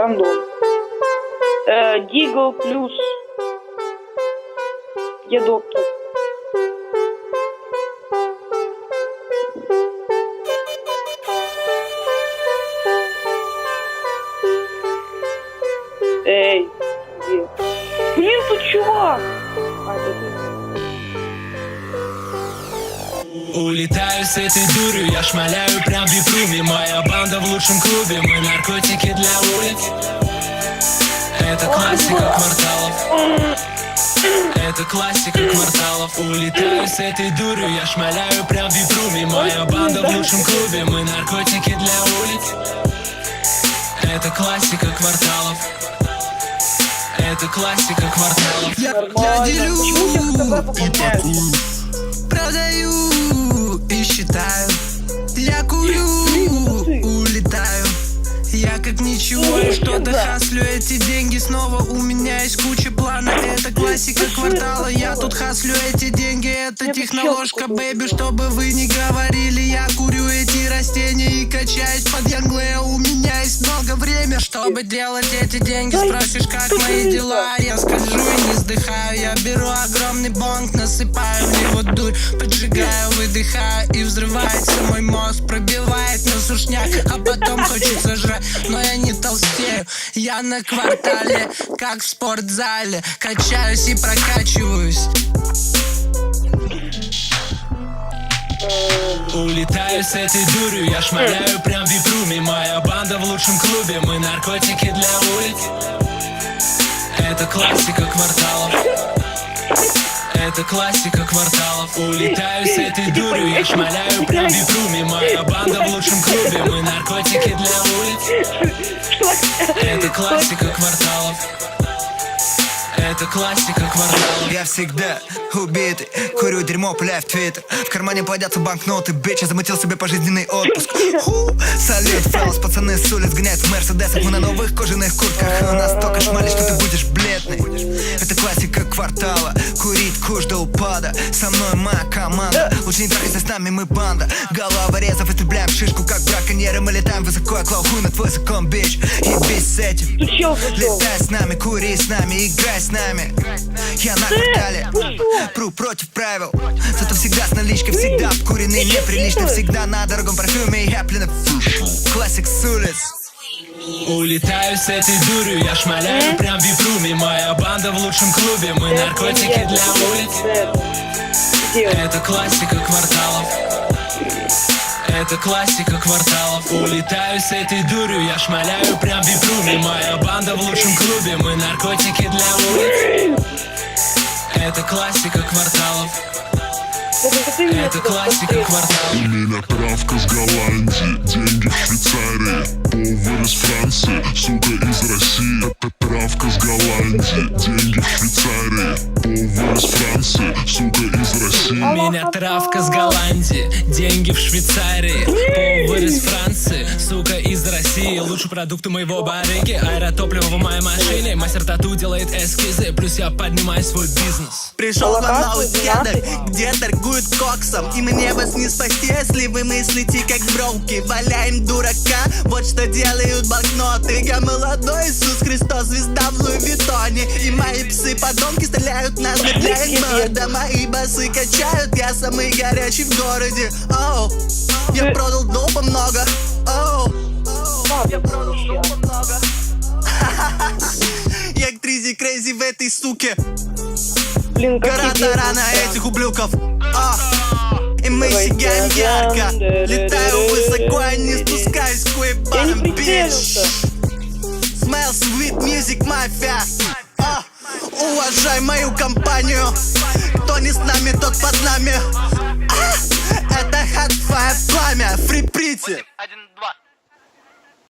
рандом. Дигл плюс. Где доктор? Эй, где? Блин, тут чувак! Улетаю с этой дурью, я шмаляю прям в випруме. Моя банда в лучшем клубе, мы наркотики для улиц. Это классика кварталов. Это классика кварталов. Улетаю с этой дурью, я шмаляю прям в випруме. Моя банда в лучшем клубе, мы наркотики для улиц. Это классика кварталов. Это классика кварталов. Я делю и пакую, продаю и считаю. Я курю, улетаю. Я как ничего и что-то хаслю. Эти деньги снова у меня есть куча планов. Это классика квартала. Я тут хаслю эти деньги. Это техноложка, бэйби, чтобы вы не говорили. Я курю эти растения и качаюсь под Янглея. У меня есть много времени, чтобы делать эти деньги. Спросишь, как мои дела? Я скажу и не вздыхаю. Я беру огромный бонг, насыпаю в него дурь, поджигаю, выдыхаю и взрывается мой мозг. Пробивает на сушняк, а потом хочется жрать. Но я не толстею, я на квартале, как в спортзале. Качаюсь и прокачиваюсь. Улетаю с этой дурью, я шмаляю прям в випруме. Моя банда в лучшем клубе, мы наркотики для улиц. Это классика кварталов. Это классика кварталов. Улетаю с этой дурью, я шмаляю прям в випруме. Моя банда в лучшем клубе, мы наркотики для улиц. Это классика кварталов. Это классика кварталов. Я всегда убитый, курю дерьмо, пуляю в твиттер. В кармане плодятся банкноты, bitch, я замутил себе пожизненный отпуск. Салют, фэллос, пацаны с улиц гоняют в мерседесах. Мы на новых кожаных куртках, у нас только шмали, что ты будешь бледный. Это классика квартала, курить куш до упада. Со мной моя команда, лучше не трахайся с нами, мы банда. Головорезов истребляем шишку, как браконьеры. Мы летаем высоко, я клал хуй на твой закон, bitch. Ебись с этим, летай с нами, кури с нами, играй с нами. Я на квартале, пру против правил. Зато всегда с наличкой, всегда обкуренный, неприлично. Всегда на дорогом парфюме, я плен классик с улиц. Улетаю с этой дурью, я шмаляю прям в випруме. Моя банда в лучшем клубе, мы наркотики для улиц. Это классика кварталов. Это классика кварталов. Улетаю с этой дурью, я шмаляю прям в випруме. Моя банда в лучшем клубе, мы наркотики для улиц. Это классика кварталов. Это классика кварталов. У меня травка с Голландии, деньги в Швейцарии. Повар из Франции, сука из России. Это травка с Голландии, деньги в Швейцарии. Повар из Франции, сука из России. У меня травка с Голландии, деньги в Швейцарии. Повар из Франции, сука из России. Лучшие продукты моего барыги, аэротопливо в моей машине. Мастер тату делает эскизы, плюс я поднимаю свой бизнес. Пришел к нам новый кедр, где торгуют коксом. И мне вас не спасти, если вы мыслите как броуки. Валяем дурака, вот что делают банкноты. Я молодой Иисус Христос, звезда в Луи Виттоне. И мои псы-подонки стреляют на замедляет морда. Мои басы качают, я самый горячий в городе. Оу, я продал допа много. Оу, я продал допа много. Я Тризи Крейзи в этой суке. Гора-тара на этих ублюдков. И мы сияем ярко. Летаю высоко, я не спускаюсь к уебанам, bitch. Smell sweet music, mafia. Уважай мою компанию. Кто не с нами, тот под нами. Это hot fire пламя, free pretty.